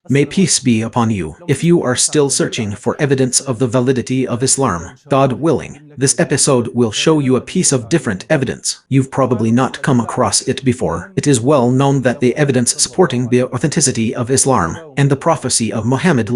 May peace be upon you. If you are still searching for evidence of the validity of Islam, God willing, this episode will show you a piece of different evidence. You've probably not come across it before. It is well known that the evidence supporting the authenticity of Islam and the prophecy of Muhammad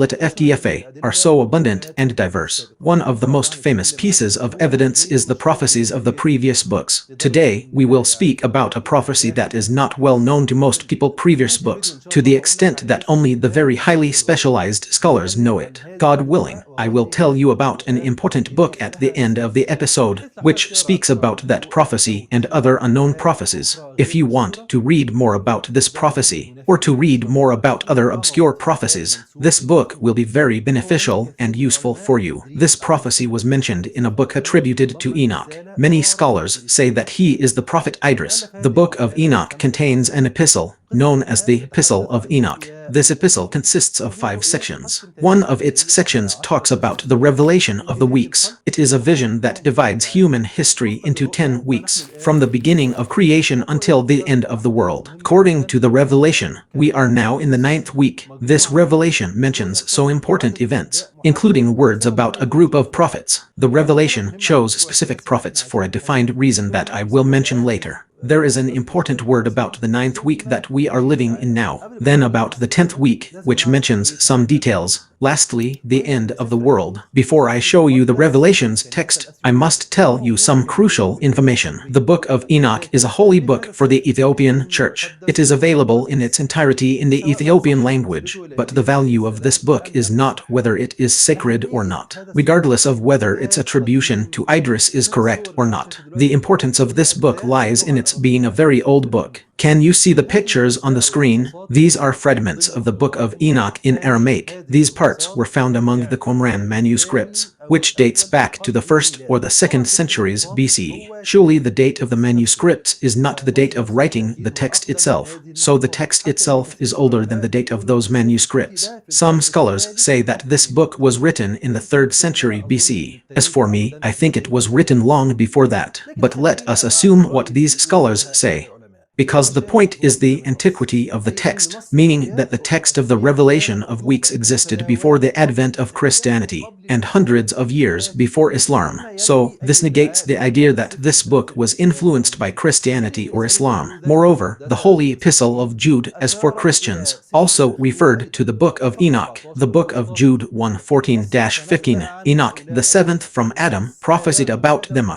are so abundant and diverse. One of the most famous pieces of evidence is the prophecies of the previous books. Today, we will speak about a prophecy that is not well known to most people. Previous books, to the extent that only the very highly specialized scholars know it. God willing, I will tell you about an important book at the end of the episode, which speaks about that prophecy and other unknown prophecies. If you want to read more about this prophecy, or to read more about other obscure prophecies, this book will be very beneficial and useful for you. This prophecy was mentioned in a book attributed to Enoch. Many scholars say that he is the prophet Idris. The book of Enoch contains an epistle, known as the Epistle of Enoch. This epistle consists of 5 sections. One of its sections talks about the revelation of the weeks. It is a vision that divides human history into 10 weeks, from the beginning of creation until the end of the world. According to the revelation, we are now in the 9th week. This revelation mentions so important events, including words about a group of prophets. The revelation shows specific prophets for a defined reason that I will mention later. There is an important word about the 9th week that we are living in now, then about the 10th week, which mentions some details. Lastly, the end of the world. Before I show you the Revelation's text, I must tell you some crucial information. The Book of Enoch is a holy book for the Ethiopian Church. It is available in its entirety in the Ethiopian language, but the value of this book is not whether it is sacred or not, regardless of whether its attribution to Idris is correct or not. The importance of this book lies in its being a very old book. Can you see the pictures on the screen? These are fragments of the Book of Enoch in Aramaic. These parts were found among the Qumran manuscripts, which dates back to the 1st or the 2nd centuries BCE. Surely the date of the manuscripts is not the date of writing the text itself, so the text itself is older than the date of those manuscripts. Some scholars say that this book was written in the 3rd century BCE. As for me, I think it was written long before that, but let us assume what these scholars say. Because the point is the antiquity of the text, meaning that the text of the revelation of weeks existed before the advent of Christianity, and hundreds of years before Islam. So, this negates the idea that this book was influenced by Christianity or Islam. Moreover, the Holy Epistle of Jude, as for Christians, also referred to the Book of Enoch. The Book of Jude 1:14-15. Enoch, the 7th from Adam, prophesied about them.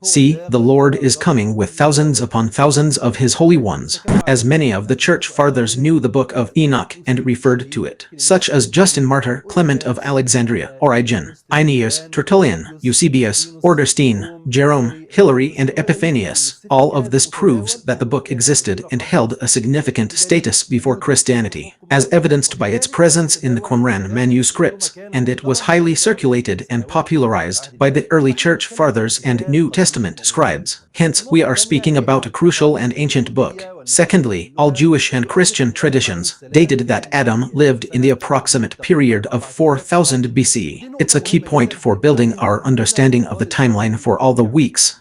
See, the Lord is coming with thousands upon thousands of his holy ones. As many of the church fathers knew the book of Enoch and referred to it, such as Justin Martyr, Clement of Alexandria, Origen, Irenaeus, Tertullian, Eusebius, Augustine, Jerome, Hilary, and Epiphanius. All of this proves that the book existed and held a significant status before Christianity, as evidenced by its presence in the Qumran manuscripts, and it was highly circulated and popularized by the early church fathers and New Testament scribes. Hence, we are speaking about a crucial and ancient book. Secondly, all Jewish and Christian traditions dated that Adam lived in the approximate period of 4000 BC. It's a key point for building our understanding of the timeline for all the weeks.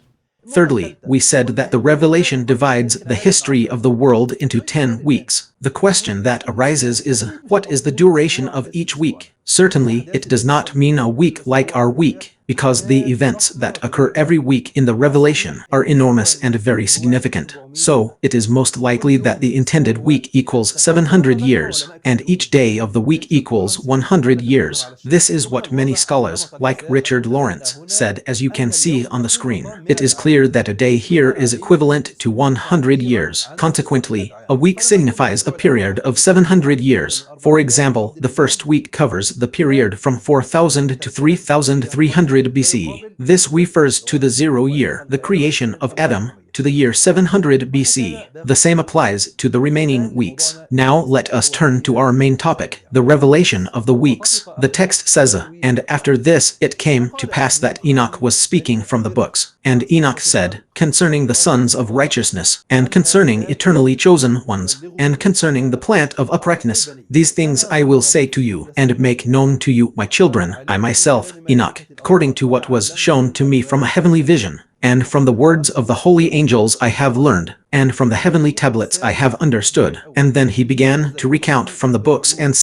Thirdly, we said that the revelation divides the history of the world into 10 weeks. The question that arises is, what is the duration of each week? Certainly, it does not mean a week like our week, because the events that occur every week in the Revelation are enormous and very significant. So, it is most likely that the intended week equals 700 years, and each day of the week equals 100 years. This is what many scholars, like Richard Lawrence, said, as you can see on the screen. It is clear that a day here is equivalent to 100 years. Consequently, a week signifies a period of 700 years. For example, the first week covers the period from 4000 to 3300 BCE. This refers to the 0 year, the creation of Adam, to the year 700 BC. The same applies to the remaining weeks. Now let us turn to our main topic, the revelation of the weeks. The text says, and after this it came to pass that Enoch was speaking from the books. And Enoch said, concerning the sons of righteousness, and concerning eternally chosen ones, and concerning the plant of uprightness, these things I will say to you, and make known to you, my children, I myself, Enoch, according to what was shown to me from a heavenly vision. and from the words of the holy angels I have learned, and from the heavenly tablets I have understood. And then he began to recount from the books and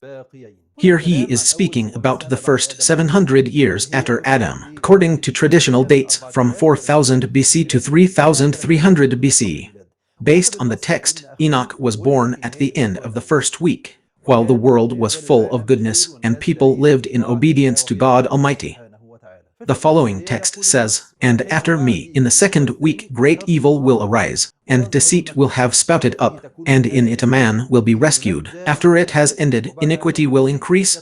here he is speaking about the first 700 years after Adam, according to traditional dates from 4000 BC to 3300 BC. Based on the text, Enoch was born at the end of the first week, while the world was full of goodness and people lived in obedience to God Almighty. The following text says, "And after me, in the second week great evil will arise, and deceit will have spouted up, and in it a man will be rescued. After it has ended, iniquity will increase,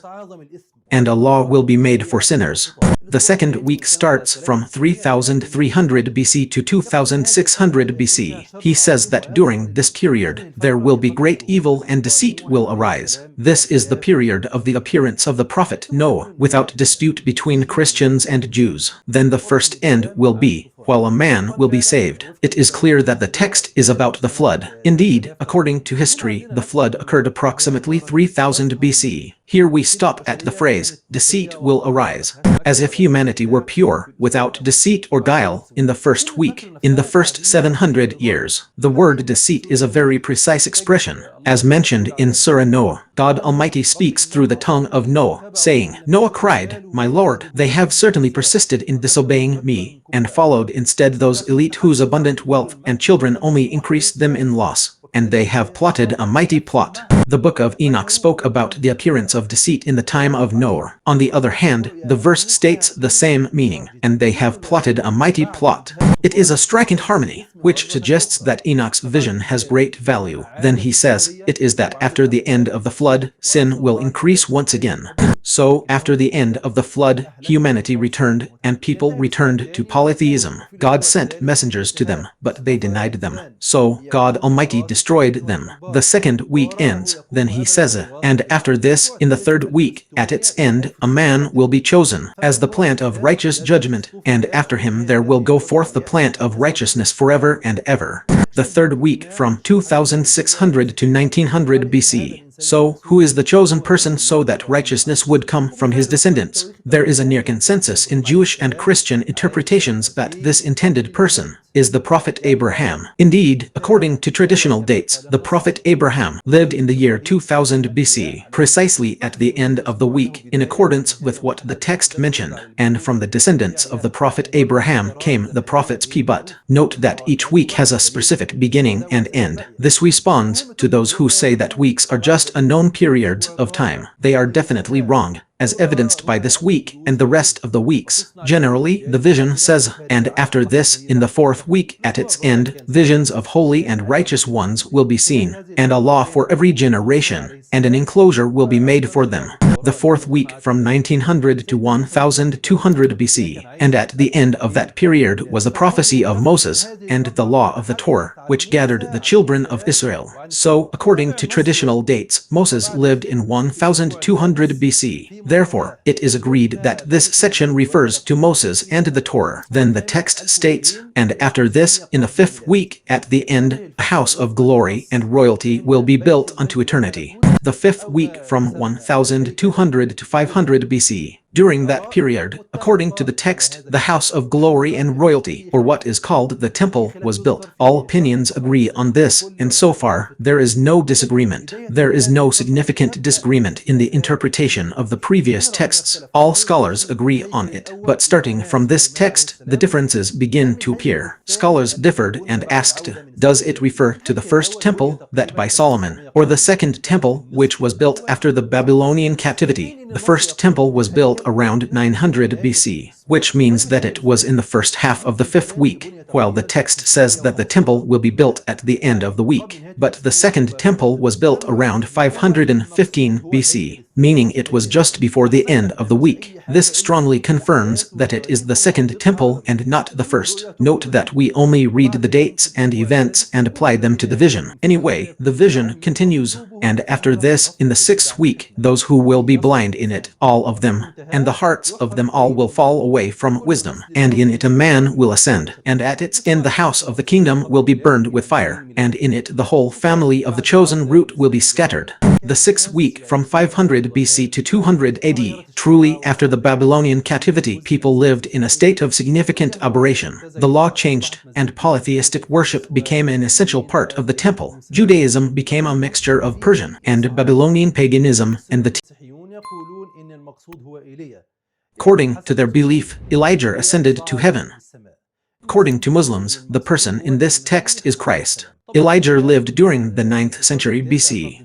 and a law will be made for sinners." The second week starts from 3300 BC to 2600 BC. He says that during this period, there will be great evil and deceit will arise. This is the period of the appearance of the prophet Noah, without dispute between Christians and Jews. Then the first end will be, while a man will be saved. It is clear that the text is about the flood. Indeed, according to history, the flood occurred approximately 3000 BC. Here we stop at the phrase, "deceit will arise," as if humanity were pure, without deceit or guile, in the first week, in the first 700 years. The word deceit is a very precise expression. As mentioned in Surah Noah, God Almighty speaks through the tongue of Noah, saying, "Noah cried, 'My Lord, they have certainly persisted in disobeying me, and followed instead those elite whose abundant wealth and children only increased them in loss, and they have plotted a mighty plot." The book of Enoch spoke about the appearance of deceit in the time of Noah. On the other hand, the verse states the same meaning, "and they have plotted a mighty plot." It is a striking harmony, which suggests that Enoch's vision has great value. Then he says, it is that after the end of the flood, sin will increase once again. So, after the end of the flood, humanity returned, and people returned to polytheism. God sent messengers to them, but they denied them. So, God Almighty destroyed them. The second week ends. Then he says, "And after this, in the third week, at its end, a man will be chosen, as the plant of righteous judgment, and after him there will go forth the plant of righteousness forever and ever." The third week from 2600 to 1900 BC. So, who is the chosen person so that righteousness would come from his descendants? There is a near consensus in Jewish and Christian interpretations that this intended person is the prophet Abraham. Indeed, according to traditional dates, the prophet Abraham lived in the year 2000 BC, precisely at the end of the week, in accordance with what the text mentioned. And from the descendants of the prophet Abraham came the prophets But note that each week has a specific beginning and end. This responds to those who say that weeks are just unknown periods of time. They are definitely wrong, as evidenced by this week and the rest of the weeks. Generally, the vision says, "And after this, in the fourth week at its end, visions of holy and righteous ones will be seen, and a law for every generation, and an enclosure will be made for them." The fourth week from 1900 to 1200 BC, and at the end of that period was the prophecy of Moses, and the law of the Torah, which gathered the children of Israel. So, according to traditional dates, Moses lived in 1200 BC. Therefore, it is agreed that this section refers to Moses and the Torah. Then the text states, "And after this, in the fifth week, at the end, a house of glory and royalty will be built unto eternity." The fifth week from 1200 to 500 BC. During that period, according to the text, the house of glory and royalty, or what is called the temple, was built. All opinions agree on this, and so far, there is no disagreement. There is no significant disagreement in the interpretation of the previous texts. All scholars agree on it. But starting from this text, the differences begin to appear. Scholars differed and asked, does it refer to the first temple, that by Solomon, or the second temple, which was built after the Babylonian captivity? The first temple was built around 900 BC, which means that it was in the first half of the fifth week, while the text says that the temple will be built at the end of the week. But the second temple was built around 515 BC, meaning it was just before the end of the week. This strongly confirms that it is the second temple and not the first. Note that we only read the dates and events and apply them to the vision. Anyway, the vision continues, "And after this, in the sixth week, those who will be blind in it, all of them, and the hearts of them all will fall away from wisdom, and in it a man will ascend, and at its end the house of the kingdom will be burned with fire, and in it the whole family of the chosen root will be scattered." The sixth week from 500 BC to 200 AD. Truly, after the the Babylonian captivity, people lived in a state of significant aberration. The law changed, and polytheistic worship became an essential part of the temple. Judaism became a mixture of Persian and Babylonian paganism, and the according to their belief, Elijah ascended to heaven. According to Muslims, the person in this text is Christ. Elijah lived during the 9th century BC,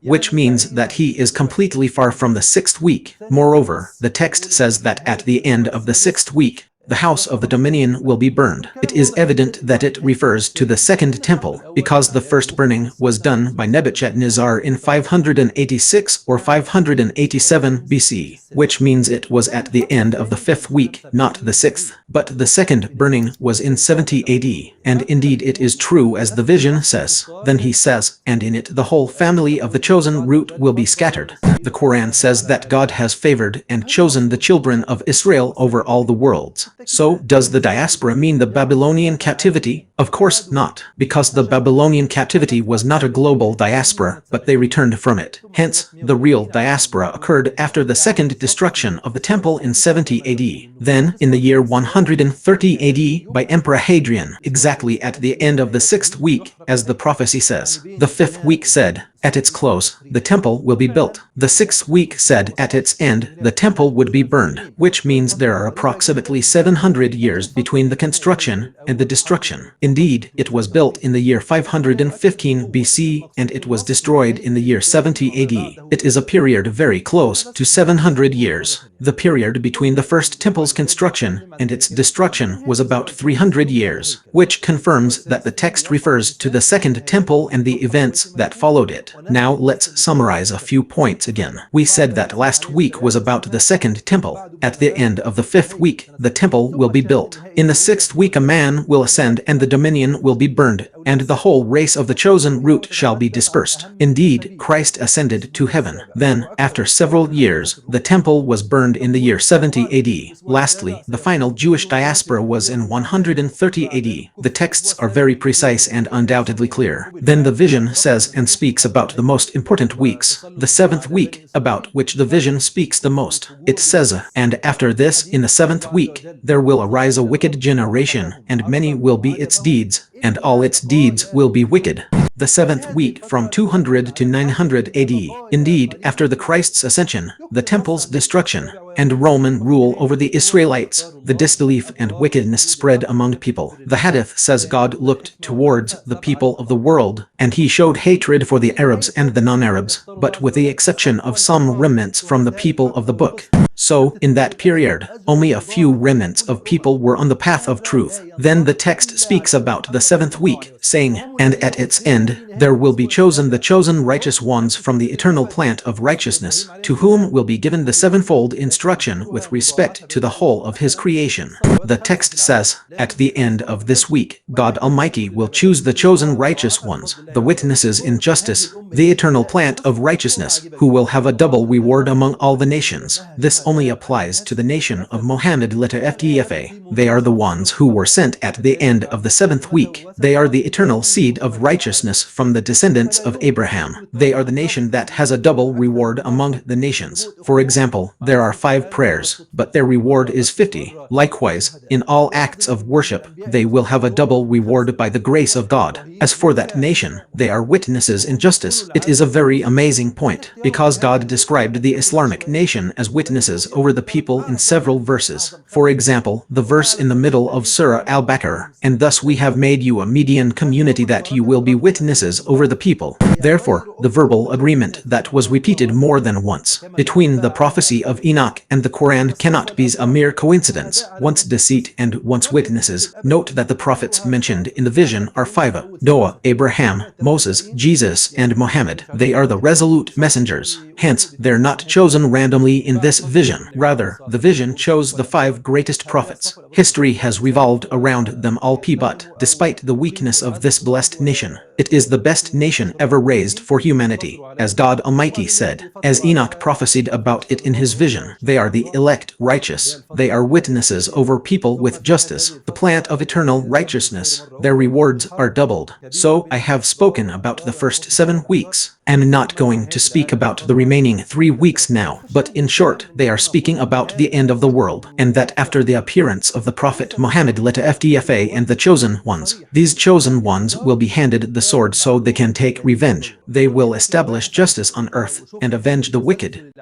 which means that he is completely far from the 6th week. Moreover, the text says that at the end of the 6th week, the house of the dominion will be burned. It is evident that it refers to the second temple, because the first burning was done by Nebuchadnezzar in 586 or 587 BC, which means it was at the end of the 5th week, not the 6th. But the second burning was in 70 AD, and indeed it is true as the vision says. Then he says, and in it the whole family of the chosen root will be scattered. The Quran says that God has favored and chosen the children of Israel over all the worlds. So, does the diaspora mean the Babylonian captivity? Of course not, because the Babylonian captivity was not a global diaspora, but they returned from it. Hence, the real diaspora occurred after the second destruction of the temple in 70 AD. Then, in the year 130 AD, by Emperor Hadrian, exactly at the end of the 6th week, as the prophecy says. The 5th week said, at its close, the temple will be built. The 6th week said at its end, the temple would be burned, which means there are approximately 700 years between the construction and the destruction. Indeed, it was built in the year 515 BC, and it was destroyed in the year 70 AD. It is a period very close to 700 years. The period between the first temple's construction and its destruction was about 300 years, which confirms that the text refers to the second temple and the events that followed it. Now let's summarize a few points again. We said that last week was about the second temple. At the end of the 5th week, the temple will be built. In the 6th week a man will ascend and the dominion will be burned, and the whole race of the chosen root shall be dispersed. Indeed, Christ ascended to heaven. Then, after several years, the temple was burned in the year 70 AD. Lastly, the final Jewish diaspora was in 130 AD. The texts are very precise and undoubtedly clear. Then the vision says and speaks about the most important weeks, the 7th week, about which the vision speaks the most. It says, and after this, in the 7th week, there will arise a wicked generation, and many will be its deeds, and all its deeds will be wicked. The 7th week from 200 to 900 AD. Indeed, after the Christ's ascension, the temple's destruction, and Roman rule over the Israelites, the disbelief and wickedness spread among people. The Hadith says God looked towards the people of the world, and he showed hatred for the Arabs and the non-Arabs, but with the exception of some remnants from the people of the book. So, in that period, only a few remnants of people were on the path of truth. Then the text speaks about the 7th week, saying, and at its end, there will be chosen the chosen righteous ones from the eternal plant of righteousness, to whom will be given the sevenfold instruction with respect to the whole of his creation. The text says, at the end of this week, God Almighty will choose the chosen righteous ones, the witnesses in justice, the eternal plant of righteousness, who will have a double reward among all the nations. This only applies to the nation of Mohammed FTFA. They are the ones who were sent at the end of the 7th week. They are the eternal seed of righteousness from the descendants of Abraham. They are the nation that has a double reward among the nations. For example, there are 5 prayers, but their reward is 50. Likewise, in all acts of worship, they will have a double reward by the grace of God. As for that nation, they are witnesses in justice. It is a very amazing point, because God described the Islamic nation as witnesses over the people in several verses. For example, the verse in the middle of Surah Al-Baqarah, and thus we have made you a median community that you will be witnesses over the people. Therefore, the verbal agreement that was repeated more than once between the prophecy of Enoch and the Quran cannot be a mere coincidence. Once deceit and once witnesses. Note that the prophets mentioned in the vision are 5: Noah, Abraham, Moses, Jesus, and Muhammad. They are the resolute messengers. Hence, they're not chosen randomly in this vision. Rather, the vision chose the 5 greatest prophets. History has revolved around them all, but despite the weakness of this blessed nation, It is the best nation ever raised for humanity, as God Almighty said, as Enoch prophesied about it in his vision. They are the elect righteous. They are witnesses over people with justice, the plant of eternal righteousness. Their rewards are doubled. So I have spoken about the first 7 weeks. I'm not going to speak about the remaining 3 weeks now, but in short, they are speaking about the end of the world, and that after the appearance of the Prophet Muhammad FTFA and the chosen ones, these chosen ones will be handed the sword so they can take revenge. They will establish justice on earth and avenge the wicked.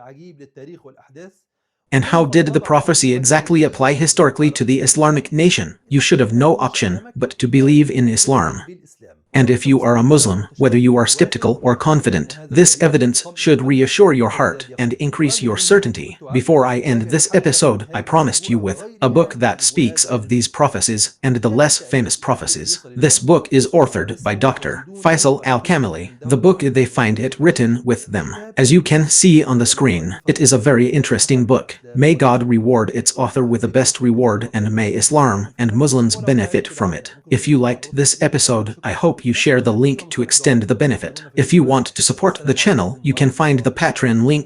And how did the prophecy exactly apply historically to the Islamic nation? You should have no option but to believe in Islam. And if you are a Muslim, whether you are skeptical or confident, this evidence should reassure your heart and increase your certainty. Before I end this episode, I promised you with a book that speaks of these prophecies and the less famous prophecies. This book is authored by Dr. Faisal Al-Kamili. The book, they find it written with them. As you can see on the screen, it is a very interesting book. May God reward its author with the best reward, and may Islam and Muslims benefit from it. If you liked this episode, I hope you share the link to extend the benefit. If you want to support the channel, you can find the Patreon link